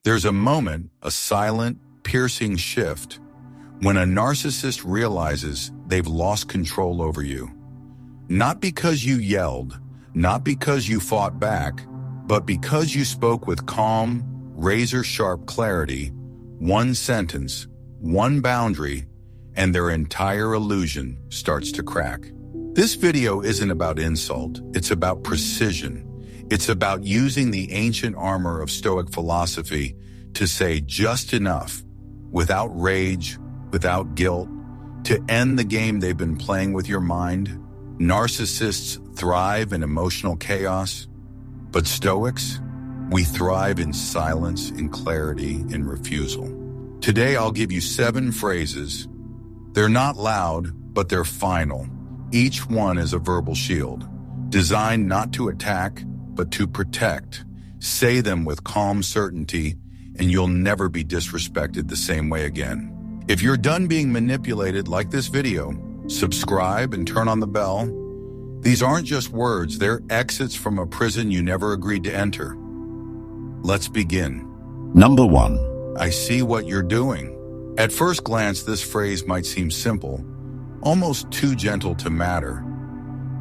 There's a moment, a silent, piercing shift, when a narcissist realizes they've lost control over you. Not because you yelled, not because you fought back, but because you spoke with calm, razor-sharp clarity, one sentence, one boundary, and their entire illusion starts to crack. This video isn't about insult, it's about precision. It's about using the ancient armor of Stoic philosophy to say just enough, without rage, without guilt, to end the game they've been playing with your mind. Narcissists thrive in emotional chaos, but Stoics, we thrive in silence, in clarity, in refusal. Today I'll give you 7 phrases. They're not loud, but they're final. Each one is a verbal shield, designed not to attack, but to protect. Say them with calm certainty, and you'll never be disrespected the same way again. If you're done being manipulated like this video, subscribe and turn on the bell. These aren't just words, they're exits from a prison you never agreed to enter. Let's begin. Number 1. I see what you're doing. At first glance, this phrase might seem simple, almost too gentle to matter.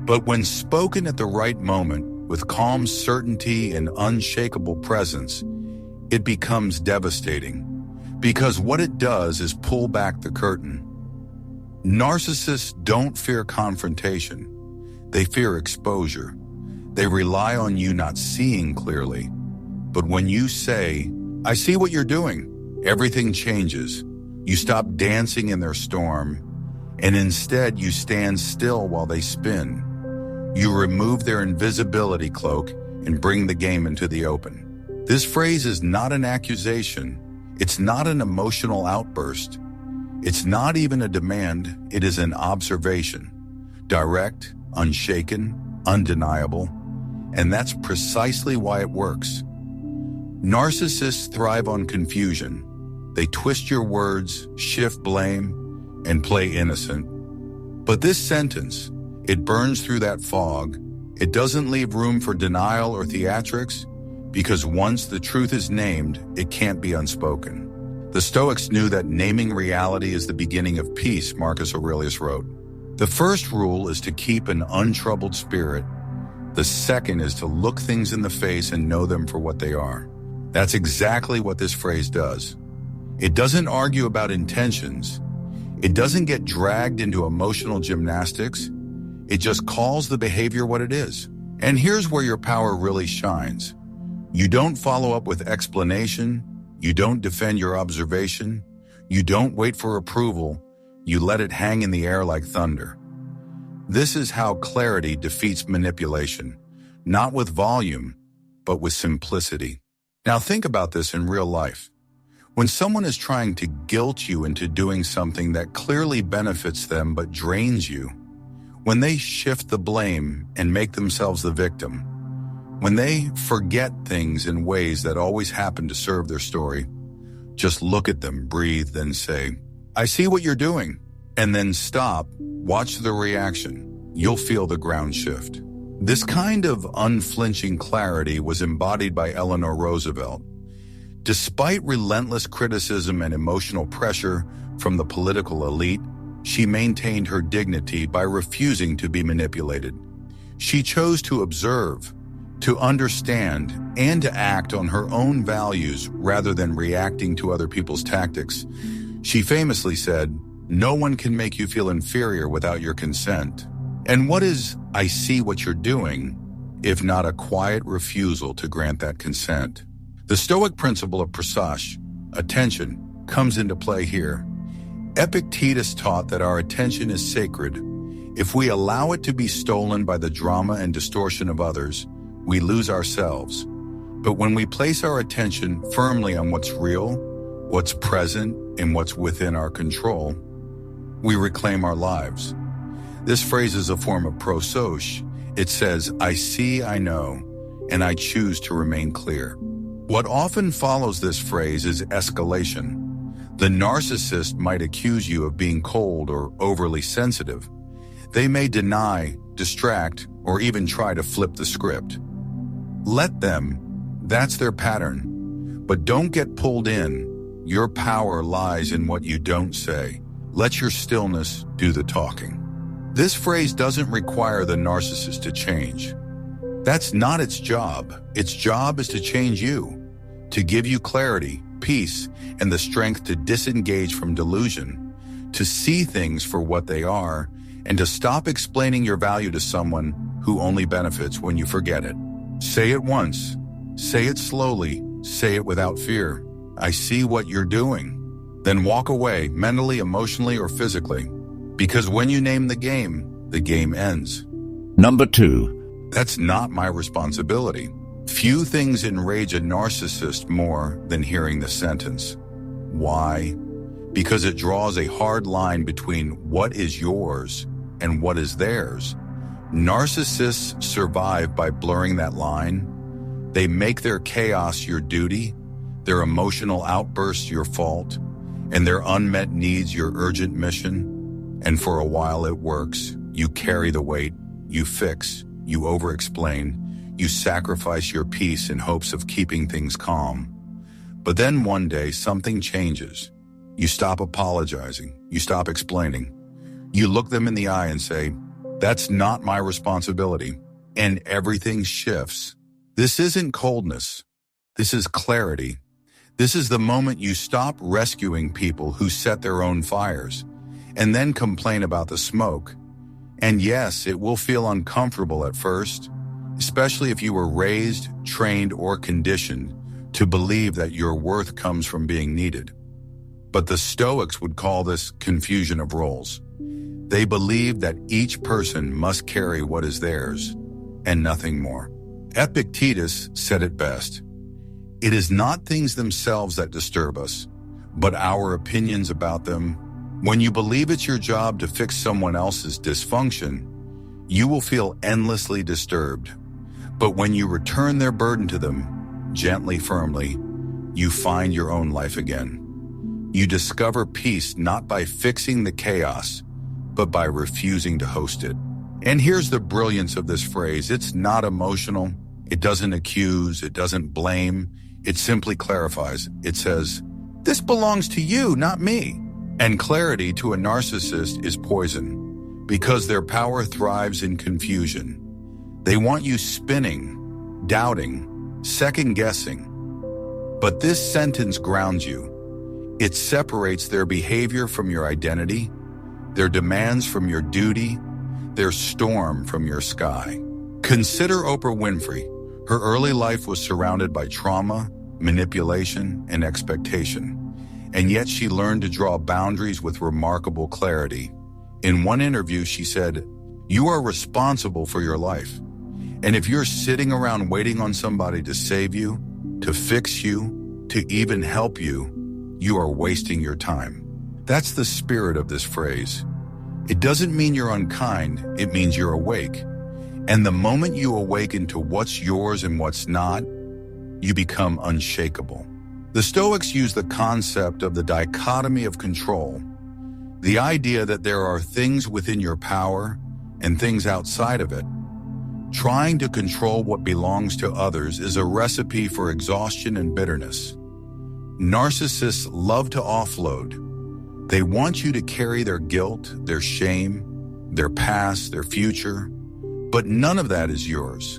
But when spoken at the right moment, with calm certainty and unshakable presence, it becomes devastating. Because what it does is pull back the curtain. Narcissists don't fear confrontation. They fear exposure. They rely on you not seeing clearly. But when you say, I see what you're doing, everything changes. You stop dancing in their storm, and instead you stand still while they spin. You remove their invisibility cloak and bring the game into the open. This phrase is not an accusation. It's not an emotional outburst. It's not even a demand. It is an observation. Direct, unshaken, undeniable. And that's precisely why it works. Narcissists thrive on confusion. They twist your words, shift blame, and play innocent. But this sentence, it burns through that fog. It doesn't leave room for denial or theatrics, because once the truth is named, it can't be unspoken. The Stoics knew that naming reality is the beginning of peace, Marcus Aurelius wrote. The first rule is to keep an untroubled spirit. The second is to look things in the face and know them for what they are. That's exactly what this phrase does. It doesn't argue about intentions. It doesn't get dragged into emotional gymnastics. It just calls the behavior what it is. And here's where your power really shines. You don't follow up with explanation. You don't defend your observation. You don't wait for approval. You let it hang in the air like thunder. This is how clarity defeats manipulation, not with volume, but with simplicity. Now think about this in real life. When someone is trying to guilt you into doing something that clearly benefits them but drains you, when they shift the blame and make themselves the victim, when they forget things in ways that always happen to serve their story, just look at them, breathe, then say, I see what you're doing. And then stop, watch the reaction. You'll feel the ground shift. This kind of unflinching clarity was embodied by Eleanor Roosevelt. Despite relentless criticism and emotional pressure from the political elite, she maintained her dignity by refusing to be manipulated. She chose to observe, to understand, and to act on her own values rather than reacting to other people's tactics. She famously said, "No one can make you feel inferior without your consent." And what is "I see what you're doing" if not a quiet refusal to grant that consent? The Stoic principle of prasash, attention, comes into play here. Epictetus taught that our attention is sacred. If we allow it to be stolen by the drama and distortion of others, we lose ourselves. But when we place our attention firmly on what's real, what's present, and what's within our control, we reclaim our lives. This phrase is a form of prososh. It says, I see, I know, and I choose to remain clear. What often follows this phrase is escalation. The narcissist might accuse you of being cold or overly sensitive. They may deny, distract, or even try to flip the script. Let them. That's their pattern. But don't get pulled in. Your power lies in what you don't say. Let your stillness do the talking. This phrase doesn't require the narcissist to change. That's not its job. Its job is to change you, to give you clarity, peace, and the strength to disengage from delusion, to see things for what they are, and to stop explaining your value to someone who only benefits when you forget it. Say it once. Say it slowly. Say it without fear. I see what you're doing. Then walk away, mentally, emotionally, or physically. Because when you name the game ends. Number 2. That's not my responsibility. Few things enrage a narcissist more than hearing the sentence. Why? Because it draws a hard line between what is yours and what is theirs. Narcissists survive by blurring that line. They make their chaos your duty, their emotional outbursts your fault, and their unmet needs your urgent mission. And for a while it works. You carry the weight, you fix, you over-explain, you sacrifice your peace in hopes of keeping things calm. But then one day something changes. You stop apologizing, you stop explaining. You look them in the eye and say, "That's not my responsibility," and everything shifts. This isn't coldness. This is clarity. This is the moment you stop rescuing people who set their own fires and then complain about the smoke. And yes, it will feel uncomfortable at first, especially if you were raised, trained, or conditioned to believe that your worth comes from being needed. But the Stoics would call this confusion of roles. They believed that each person must carry what is theirs and nothing more. Epictetus said it best. It is not things themselves that disturb us, but our opinions about them. When you believe it's your job to fix someone else's dysfunction, you will feel endlessly disturbed. But when you return their burden to them, gently, firmly, you find your own life again. You discover peace not by fixing the chaos, but by refusing to host it. And here's the brilliance of this phrase. It's not emotional. It doesn't accuse. It doesn't blame. It simply clarifies. It says, "This belongs to you, not me." And clarity to a narcissist is poison, because their power thrives in confusion. They want you spinning, doubting, second-guessing. But this sentence grounds you. It separates their behavior from your identity, their demands from your duty, their storm from your sky. Consider Oprah Winfrey. Her early life was surrounded by trauma, manipulation, and expectation. And yet she learned to draw boundaries with remarkable clarity. In one interview, she said, "You are responsible for your life. And if you're sitting around waiting on somebody to save you, to fix you, to even help you, you are wasting your time." That's the spirit of this phrase. It doesn't mean you're unkind, it means you're awake. And the moment you awaken to what's yours and what's not, you become unshakable. The Stoics use the concept of the dichotomy of control, the idea that there are things within your power and things outside of it. Trying to control what belongs to others is a recipe for exhaustion and bitterness. Narcissists love to offload. They want you to carry their guilt, their shame, their past, their future, but none of that is yours.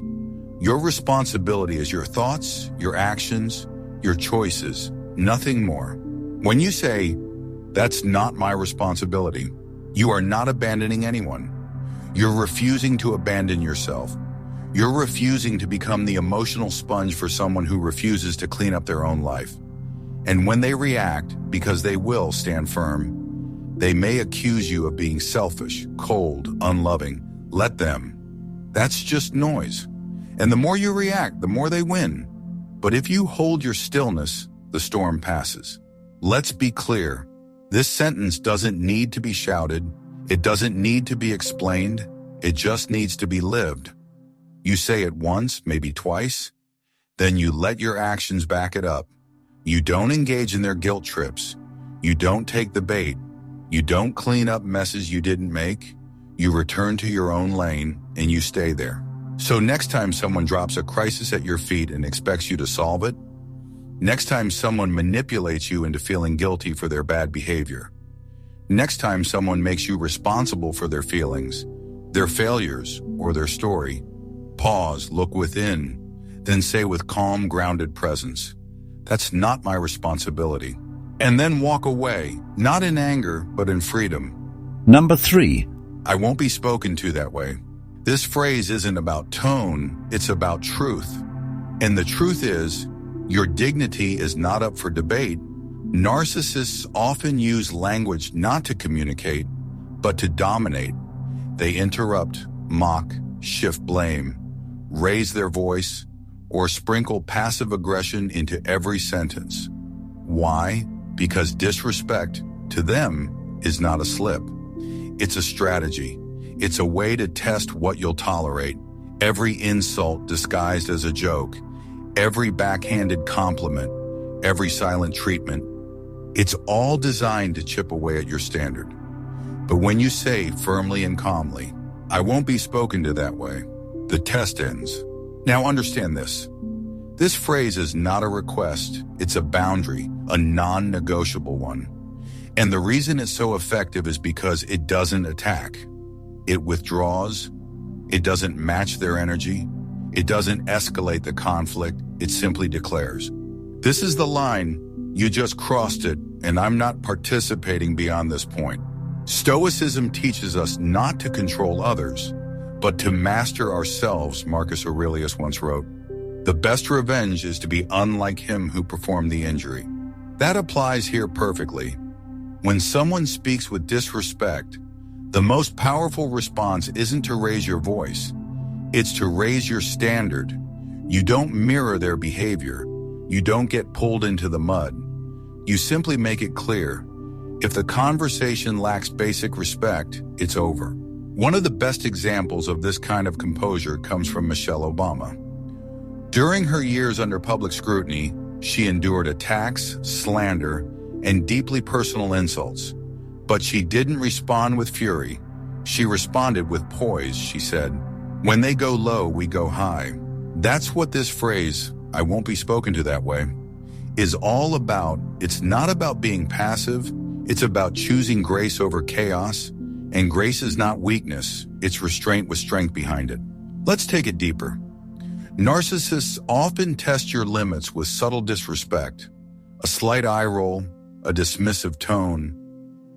Your responsibility is your thoughts, your actions, your choices, nothing more. When you say, "That's not my responsibility," you are not abandoning anyone. You're refusing to abandon yourself. You're refusing to become the emotional sponge for someone who refuses to clean up their own life. And when they react, because they will stand firm, they may accuse you of being selfish, cold, unloving. Let them. That's just noise. And the more you react, the more they win. But if you hold your stillness, the storm passes. Let's be clear. This sentence doesn't need to be shouted. It doesn't need to be explained. It just needs to be lived. You say it once, maybe twice, then you let your actions back it up. You don't engage in their guilt trips. You don't take the bait. You don't clean up messes you didn't make. You return to your own lane and you stay there. So next time someone drops a crisis at your feet and expects you to solve it, Next time someone manipulates you into feeling guilty for their bad behavior. Next time someone makes you responsible for their feelings, their failures, or their story, pause, look within, then say with calm, grounded presence, "That's not my responsibility." And then walk away, not in anger, but in freedom. Number 3. I won't be spoken to that way. This phrase isn't about tone, it's about truth. And the truth is, your dignity is not up for debate. Narcissists often use language not to communicate, but to dominate. They interrupt, mock, shift blame, raise their voice, or sprinkle passive aggression into every sentence. Why? Because disrespect, to them, is not a slip. It's a strategy. It's a way to test what you'll tolerate. Every insult disguised as a joke, every backhanded compliment, every silent treatment. It's all designed to chip away at your standard. But when you say firmly and calmly, "I won't be spoken to that way," the test ends. Now understand this. This phrase is not a request, it's a boundary, a non-negotiable one. And the reason it's so effective is because it doesn't attack. It withdraws. It doesn't match their energy. It doesn't escalate the conflict. It simply declares, "This is the line. You just crossed it, and I'm not participating beyond this point." Stoicism teaches us not to control others, but to master ourselves, Marcus Aurelius once wrote. The best revenge is to be unlike him who performed the injury. That applies here perfectly. When someone speaks with disrespect, the most powerful response isn't to raise your voice. It's to raise your standard. You don't mirror their behavior. You don't get pulled into the mud. You simply make it clear. If the conversation lacks basic respect, it's over. One of the best examples of this kind of composure comes from Michelle Obama. During her years under public scrutiny, she endured attacks, slander, and deeply personal insults. But she didn't respond with fury. She responded with poise, she said. "When they go low, we go high." That's what this phrase, "I won't be spoken to that way," is all about. It's not about being passive. It's about choosing grace over chaos. And grace is not weakness. It's restraint with strength behind it. Let's take it deeper. Narcissists often test your limits with subtle disrespect, a slight eye roll, a dismissive tone,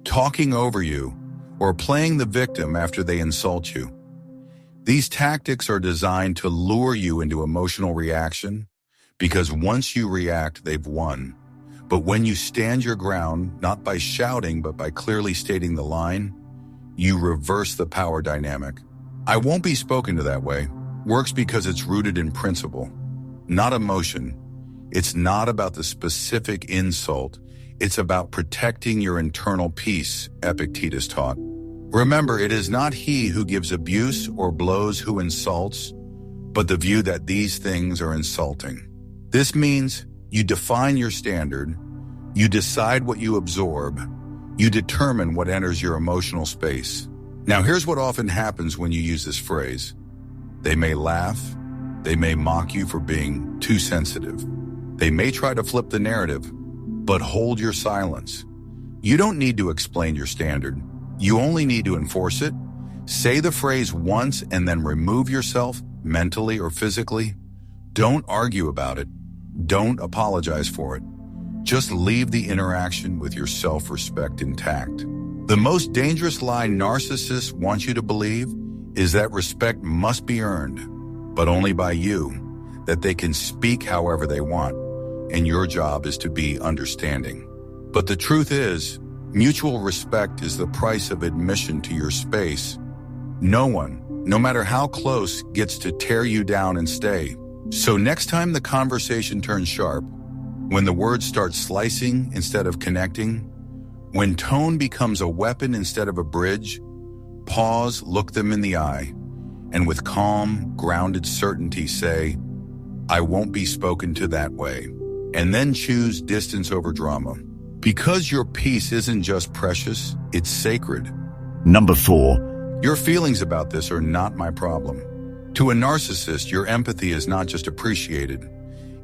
talking over you, or playing the victim after they insult you. These tactics are designed to lure you into emotional reaction, because once you react, they've won. But when you stand your ground, not by shouting, but by clearly stating the line, you reverse the power dynamic. "I won't be spoken to that way" works because it's rooted in principle, not emotion. It's not about the specific insult. It's about protecting your internal peace, Epictetus taught. Remember, it is not he who gives abuse or blows who insults, but the view that these things are insulting. This means you define your standard, you decide what you absorb, you determine what enters your emotional space. Now here's what often happens when you use this phrase. They may laugh, they may mock you for being too sensitive. They may try to flip the narrative, but hold your silence. You don't need to explain your standard. You only need to enforce it. Say the phrase once and then remove yourself, mentally or physically. Don't argue about it. Don't apologize for it. Just leave the interaction with your self-respect intact. The most dangerous lie narcissists want you to believe is that respect must be earned, but only by you, that they can speak however they want, and your job is to be understanding. But the truth is, mutual respect is the price of admission to your space. No one, no matter how close, gets to tear you down and stay. So next time the conversation turns sharp, when the words start slicing instead of connecting, when tone becomes a weapon instead of a bridge, pause, look them in the eye, and with calm, grounded certainty say, "I won't be spoken to that way." And then choose distance over drama. Because your peace isn't just precious, it's sacred. Number 4. Your feelings about this are not my problem. To a narcissist, your empathy is not just appreciated,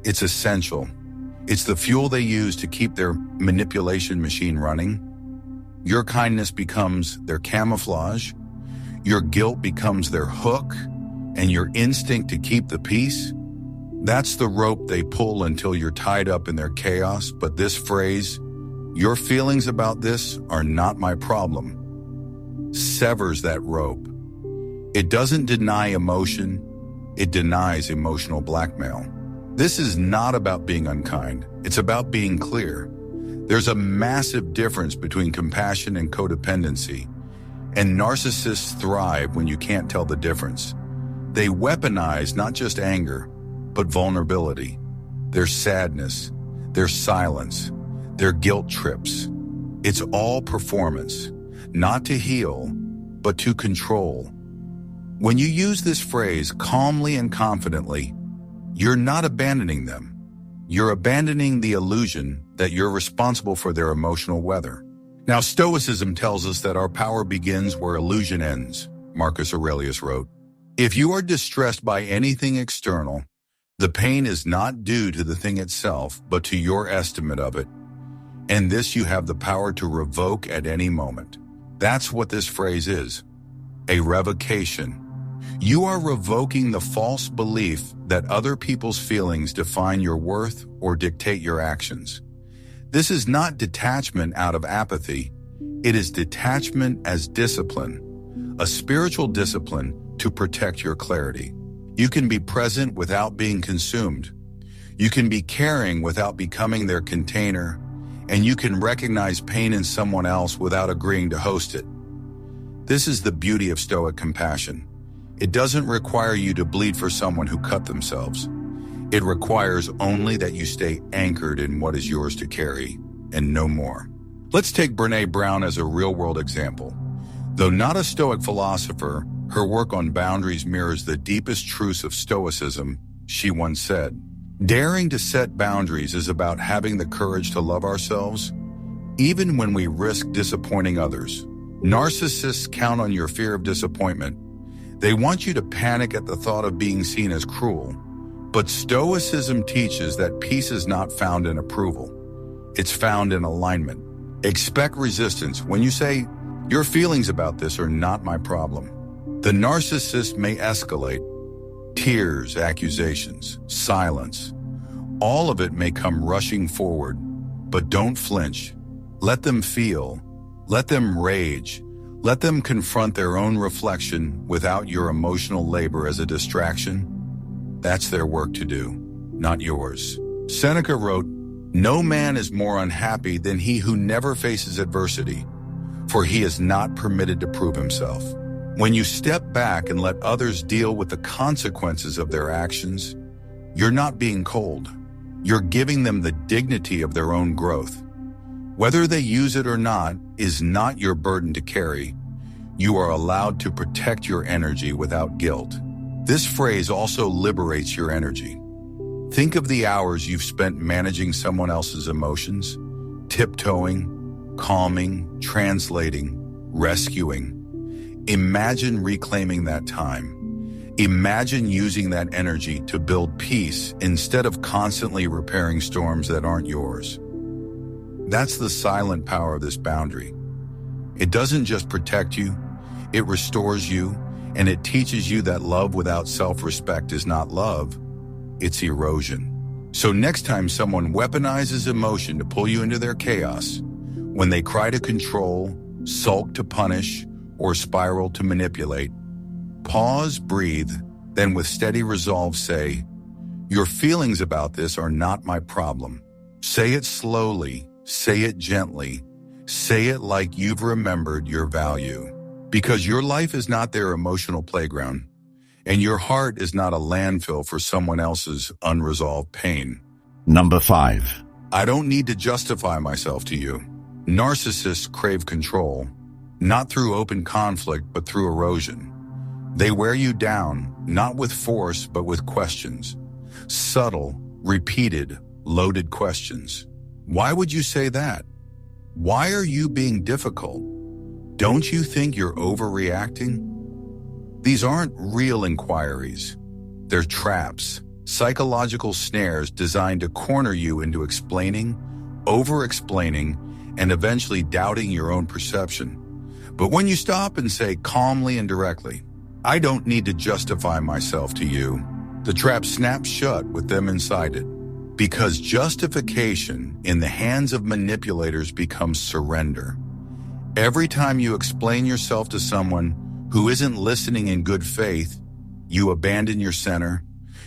it's essential. It's the fuel they use to keep their manipulation machine running. Your kindness becomes their camouflage. Your guilt becomes their hook, and your instinct to keep the peace. That's the rope they pull until you're tied up in their chaos. But this phrase, "Your feelings about this are not my problem," severs that rope. It doesn't deny emotion, it denies emotional blackmail. This is not about being unkind, it's about being clear. There's a massive difference between compassion and codependency, and narcissists thrive when you can't tell the difference. They weaponize not just anger, but vulnerability, their sadness, their silence, their guilt trips. It's all performance, not to heal, but to control. When you use this phrase calmly and confidently, you're not abandoning them. You're abandoning the illusion that you're responsible for their emotional weather. Now, Stoicism tells us that our power begins where illusion ends, Marcus Aurelius wrote. If you are distressed by anything external, the pain is not due to the thing itself, but to your estimate of it. And this you have the power to revoke at any moment. That's what this phrase is, a revocation. You are revoking the false belief that other people's feelings define your worth or dictate your actions. This is not detachment out of apathy. It is detachment as discipline, a spiritual discipline to protect your clarity. You can be present without being consumed. You can be caring without becoming their container, and you can recognize pain in someone else without agreeing to host it. This is the beauty of Stoic compassion. It doesn't require you to bleed for someone who cut themselves. It requires only that you stay anchored in what is yours to carry, and no more. Let's take Brené Brown as a real-world example. Though not a Stoic philosopher, her work on boundaries mirrors the deepest truths of Stoicism. She once said, "Daring to set boundaries is about having the courage to love ourselves, even when we risk disappointing others." Narcissists count on your fear of disappointment. They want you to panic at the thought of being seen as cruel. But Stoicism teaches that peace is not found in approval. It's found in alignment. Expect resistance when you say, "Your feelings about this are not my problem." The narcissist may escalate. Tears, accusations, silence. All of it may come rushing forward, but don't flinch. Let them feel. Let them rage. Let them confront their own reflection without your emotional labor as a distraction. That's their work to do, not yours. Seneca wrote, "No man is more unhappy than he who never faces adversity, for he is not permitted to prove himself." When you step back and let others deal with the consequences of their actions, you're not being cold. You're giving them the dignity of their own growth. Whether they use it or not is not your burden to carry. You are allowed to protect your energy without guilt. This phrase also liberates your energy. Think of the hours you've spent managing someone else's emotions, tiptoeing, calming, translating, rescuing. Imagine reclaiming that time. Imagine using that energy to build peace instead of constantly repairing storms that aren't yours. That's the silent power of this boundary. It doesn't just protect you, it restores you, and it teaches you that love without self-respect is not love, it's erosion. So next time someone weaponizes emotion to pull you into their chaos, when they cry to control, sulk to punish, or spiral to manipulate, pause, breathe, then with steady resolve say, "Your feelings about this are not my problem." Say it slowly, say it gently, say it like you've remembered your value. Because your life is not their emotional playground, and your heart is not a landfill for someone else's unresolved pain. Number 5. I don't need to justify myself to you. Narcissists crave control, not through open conflict, but through erosion. They wear you down, not with force, but with questions. Subtle, repeated, loaded questions. Why would you say that? Why are you being difficult? Don't you think you're overreacting? These aren't real inquiries. They're traps, psychological snares designed to corner you into explaining, over-explaining, and eventually doubting your own perception. But when you stop and say calmly and directly, "I don't need to justify myself to you," the trap snaps shut with them inside it. Because justification in the hands of manipulators becomes surrender. Every time you explain yourself to someone who isn't listening in good faith, you abandon your center.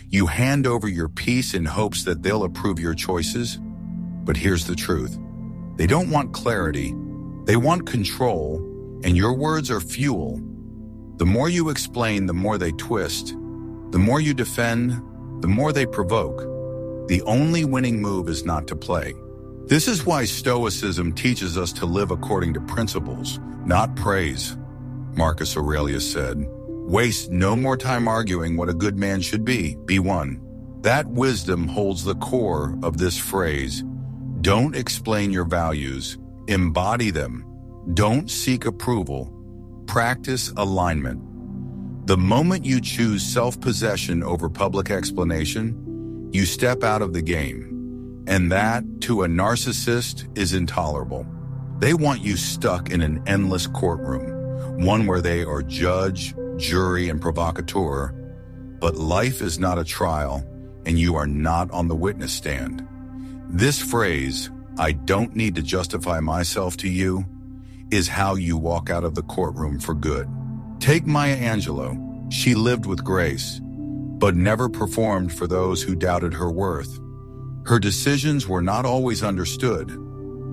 You hand over your peace in hopes that they'll approve your choices. But here's the truth. They don't want clarity. They want control, and your words are fuel. The more you explain, the more they twist. The more you defend, the more they provoke. The only winning move is not to play. This is why Stoicism teaches us to live according to principles, not praise. Marcus Aurelius said, "Waste no more time arguing what a good man should be one." That wisdom holds the core of this phrase. Don't explain your values, embody them. Don't seek approval, practice alignment. The moment you choose self-possession over public explanation, you step out of the game. And that, to a narcissist, is intolerable. They want you stuck in an endless courtroom, one where they are judge, jury, and provocateur. But life is not a trial, and you are not on the witness stand. This phrase, "I don't need to justify myself to you," is how you walk out of the courtroom for good. Take Maya Angelou. She lived with grace, but never performed for those who doubted her worth. Her decisions were not always understood,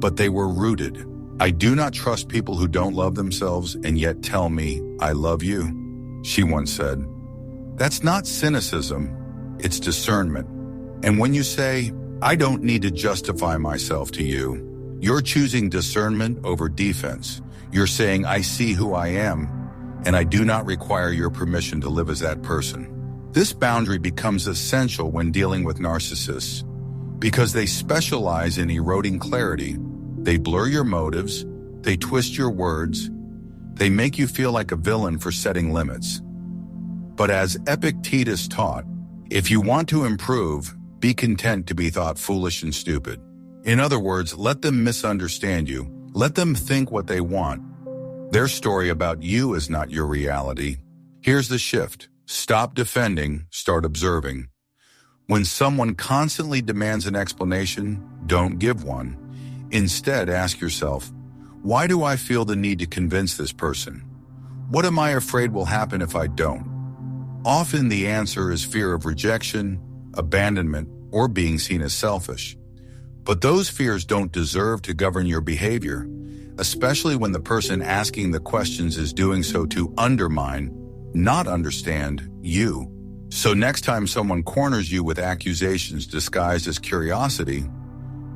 but they were rooted. "I do not trust people who don't love themselves and yet tell me, 'I love you,'" she once said. That's not cynicism, it's discernment. And when you say, "I don't need to justify myself to you," you're choosing discernment over defense. You're saying, "I see who I am, and I do not require your permission to live as that person." This boundary becomes essential when dealing with narcissists, because they specialize in eroding clarity. They blur your motives, they twist your words, they make you feel like a villain for setting limits. But as Epictetus taught, if you want to improve, be content to be thought foolish and stupid. In other words, let them misunderstand you. Let them think what they want. Their story about you is not your reality. Here's the shift. Stop defending, start observing. When someone constantly demands an explanation, don't give one. Instead, ask yourself, why do I feel the need to convince this person? What am I afraid will happen if I don't? Often the answer is fear of rejection, abandonment, or being seen as selfish. But those fears don't deserve to govern your behavior, especially when the person asking the questions is doing so to undermine, not understand, you. So next time someone corners you with accusations disguised as curiosity,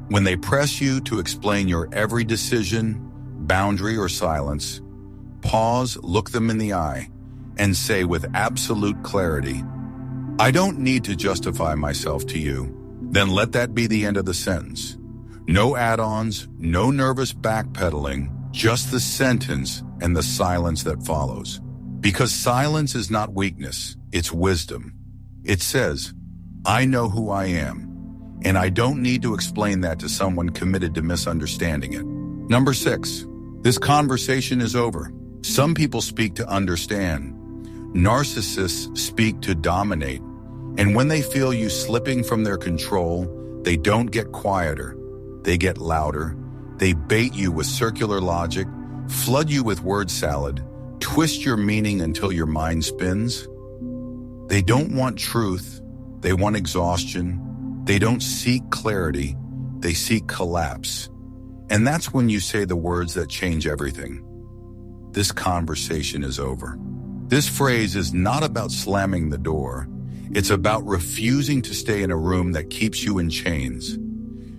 when they press you to explain your every decision, boundary, or silence, pause, look them in the eye, and say with absolute clarity, "I don't need to justify myself to you." Then let that be the end of the sentence. No add-ons, no nervous backpedaling, just the sentence and the silence that follows. Because silence is not weakness, it's wisdom. It says, "I know who I am, and I don't need to explain that to someone committed to misunderstanding it." Number 6, this conversation is over. Some people speak to understand. Narcissists speak to dominate. And when they feel you slipping from their control, they don't get quieter. They get louder. They bait you with circular logic, flood you with word salad, twist your meaning until your mind spins. They don't want truth. They want exhaustion. They don't seek clarity. They seek collapse. And that's when you say the words that change everything. This conversation is over. This phrase is not about slamming the door. It's about refusing to stay in a room that keeps you in chains.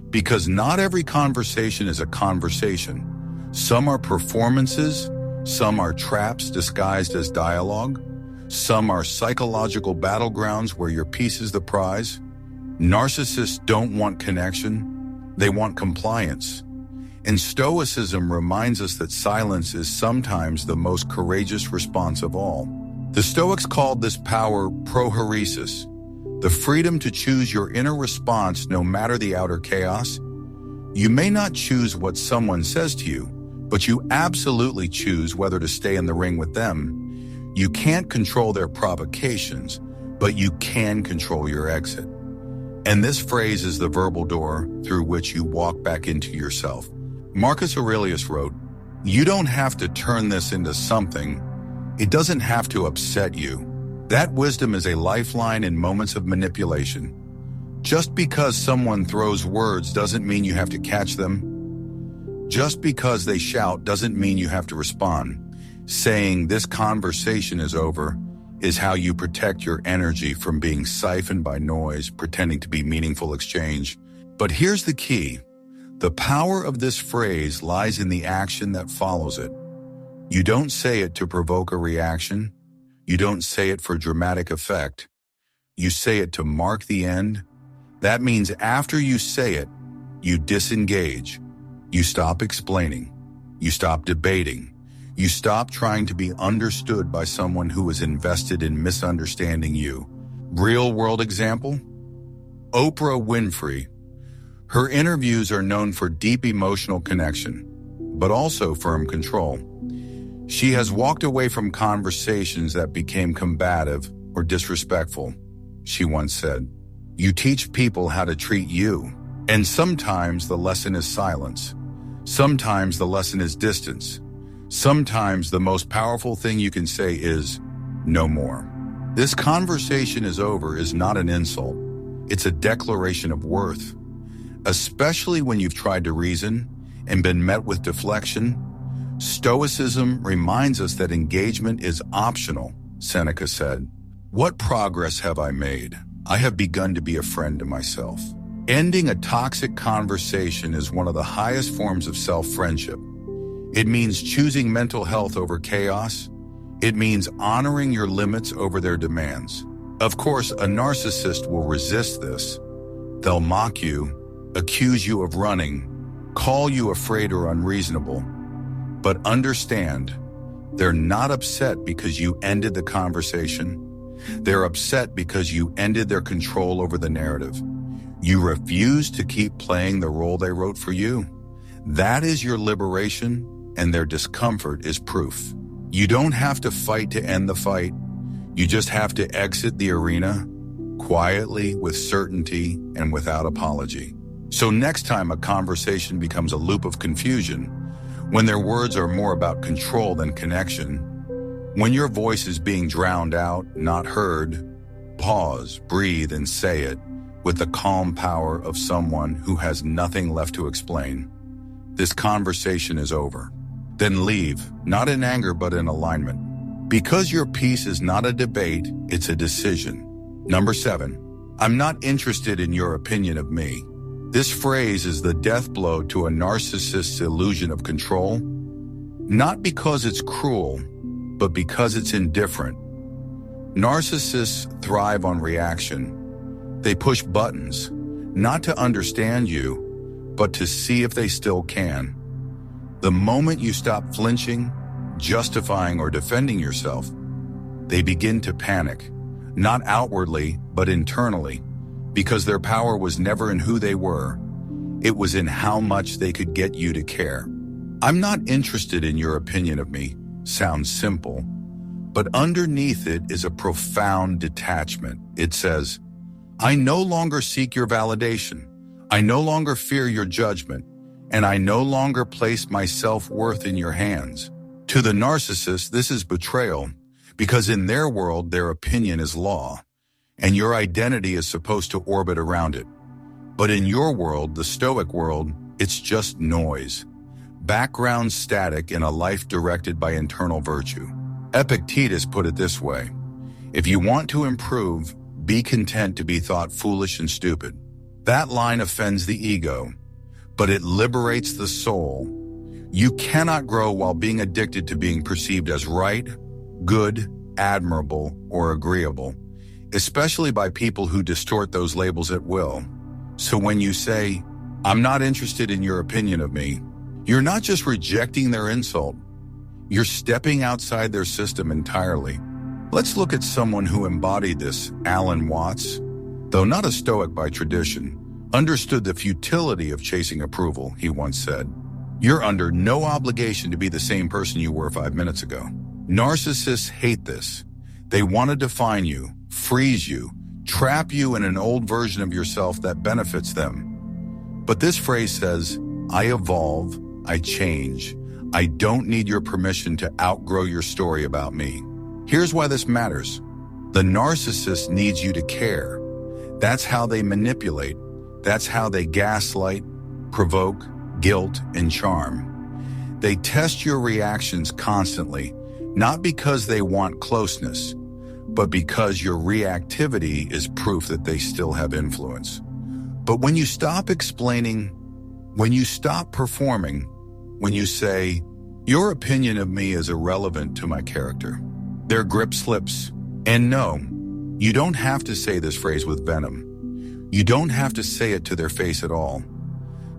Because not every conversation is a conversation. Some are performances, some are traps disguised as dialogue, some are psychological battlegrounds where your peace is the prize. Narcissists don't want connection, they want compliance. And Stoicism reminds us that silence is sometimes the most courageous response of all. The Stoics called this power prohoresis, the freedom to choose your inner response no matter the outer chaos. You may not choose what someone says to you, but you absolutely choose whether to stay in the ring with them. You can't control their provocations, but you can control your exit. And this phrase is the verbal door through which you walk back into yourself. Marcus Aurelius wrote, "You don't have to turn this into something. It doesn't have to upset you." That wisdom is a lifeline in moments of manipulation. Just because someone throws words doesn't mean you have to catch them. Just because they shout doesn't mean you have to respond. Saying this conversation is over is how you protect your energy from being siphoned by noise, pretending to be meaningful exchange. But here's the key. The power of this phrase lies in the action that follows it. You don't say it to provoke a reaction. You don't say it for dramatic effect. You say it to mark the end. That means after you say it, you disengage. You stop explaining. You stop debating. You stop trying to be understood by someone who is invested in misunderstanding you. Real-world example? Oprah Winfrey. Her interviews are known for deep emotional connection, but also firm control. She has walked away from conversations that became combative or disrespectful. She once said, "You teach people how to treat you, and sometimes the lesson is silence. Sometimes the lesson is distance. Sometimes the most powerful thing you can say is, no more." This conversation is over is not an insult. It's a declaration of worth. Especially when you've tried to reason and been met with deflection. Stoicism reminds us that engagement is optional, Seneca said. "What progress have I made? I have begun to be a friend to myself." Ending a toxic conversation is one of the highest forms of self-friendship. It means choosing mental health over chaos. It means honoring your limits over their demands. Of course, a narcissist will resist this. They'll mock you, accuse you of running, call you afraid or unreasonable. But understand, they're not upset because you ended the conversation. They're upset because you ended their control over the narrative. You refuse to keep playing the role they wrote for you. That is your liberation, and their discomfort is proof. You don't have to fight to end the fight. You just have to exit the arena quietly, with certainty, and without apology. So next time a conversation becomes a loop of confusion, when their words are more about control than connection, when your voice is being drowned out, not heard, pause, breathe, and say it with the calm power of someone who has nothing left to explain. This conversation is over. Then leave, not in anger but in alignment. Because your peace is not a debate, it's a decision. Number 7, I'm not interested in your opinion of me. This phrase is the death blow to a narcissist's illusion of control, not because it's cruel, but because it's indifferent. Narcissists thrive on reaction. They push buttons, not to understand you, but to see if they still can. The moment you stop flinching, justifying, or defending yourself, they begin to panic, not outwardly, but internally, because their power was never in who they were. It was in how much they could get you to care. I'm not interested in your opinion of me sounds simple, but underneath it is a profound detachment. It says, I no longer seek your validation. I no longer fear your judgment, and I no longer place my self-worth in your hands. To the narcissist, this is betrayal, because in their world, their opinion is law, and your identity is supposed to orbit around it. But in your world, the Stoic world, it's just noise, background static in a life directed by internal virtue. Epictetus put it this way, if you want to improve, be content to be thought foolish and stupid. That line offends the ego, but it liberates the soul. You cannot grow while being addicted to being perceived as right, good, admirable, or agreeable, especially by people who distort those labels at will. So when you say, I'm not interested in your opinion of me, you're not just rejecting their insult, you're stepping outside their system entirely. Let's look at someone who embodied this, Alan Watts. Though not a Stoic by tradition, understood the futility of chasing approval, he once said. You're under no obligation to be the same person you were 5 minutes ago. Narcissists hate this. They want to define you, freeze you, trap you in an old version of yourself that benefits them. But this phrase says, I evolve, I change. I don't need your permission to outgrow your story about me. Here's why this matters. The narcissist needs you to care. That's how they manipulate. That's how they gaslight, provoke, guilt, and charm. They test your reactions constantly, not because they want closeness, but because your reactivity is proof that they still have influence. But when you stop explaining, when you stop performing, when you say, your opinion of me is irrelevant to my character, their grip slips. And no, you don't have to say this phrase with venom. You don't have to say it to their face at all.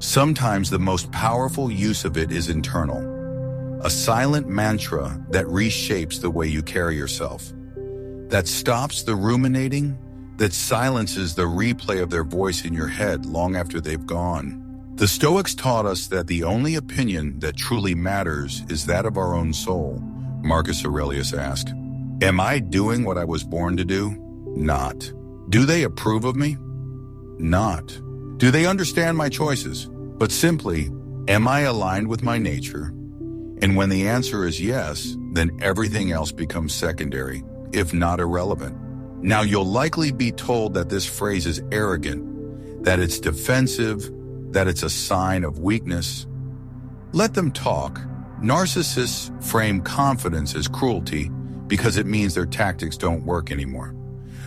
Sometimes the most powerful use of it is internal, a silent mantra that reshapes the way you carry yourself, that stops the ruminating, that silences the replay of their voice in your head long after they've gone. The Stoics taught us that the only opinion that truly matters is that of our own soul. Marcus Aurelius asked, am I doing what I was born to do? Not. Do they approve of me? Not. Do they understand my choices? But simply, am I aligned with my nature? And when the answer is yes, then everything else becomes secondary, if not irrelevant. Now, you'll likely be told that this phrase is arrogant, that it's defensive, that it's a sign of weakness. Let them talk. Narcissists frame confidence as cruelty because it means their tactics don't work anymore.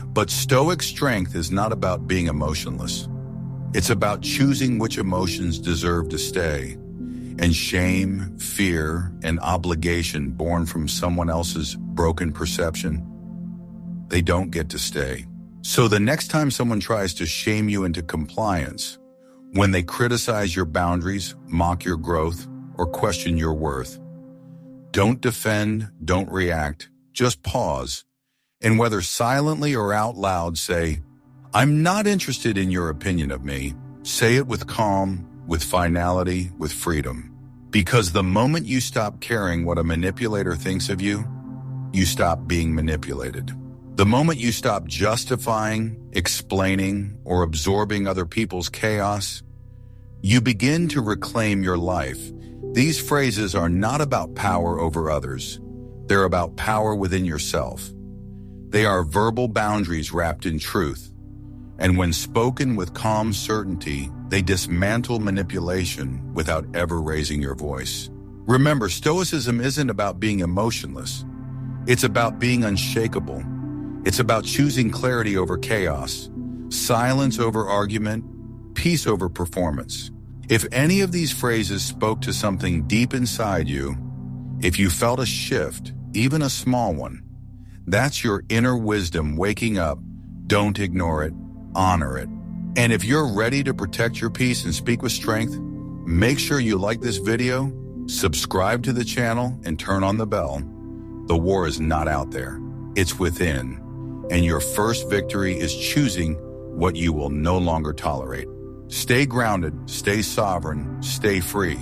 But Stoic strength is not about being emotionless. It's about choosing which emotions deserve to stay. And shame, fear, and obligation born from someone else's broken perception, they don't get to stay. So the next time someone tries to shame you into compliance, when they criticize your boundaries, mock your growth, or question your worth, don't defend, don't react, just pause, and whether silently or out loud say, I'm not interested in your opinion of me. Say it with calm, with finality, with freedom. Because the moment you stop caring what a manipulator thinks of you, you stop being manipulated. The moment you stop justifying, explaining, or absorbing other people's chaos, you begin to reclaim your life. These phrases are not about power over others. They're about power within yourself. They are verbal boundaries wrapped in truth. And when spoken with calm certainty, they dismantle manipulation without ever raising your voice. Remember, Stoicism isn't about being emotionless. It's about being unshakable. It's about choosing clarity over chaos, silence over argument, peace over performance. If any of these phrases spoke to something deep inside you, if you felt a shift, even a small one, that's your inner wisdom waking up. Don't ignore it, honor it. And if you're ready to protect your peace and speak with strength, make sure you like this video, subscribe to the channel, and turn on the bell. The war is not out there, it's within. And your first victory is choosing what you will no longer tolerate. Stay grounded, stay sovereign, stay free.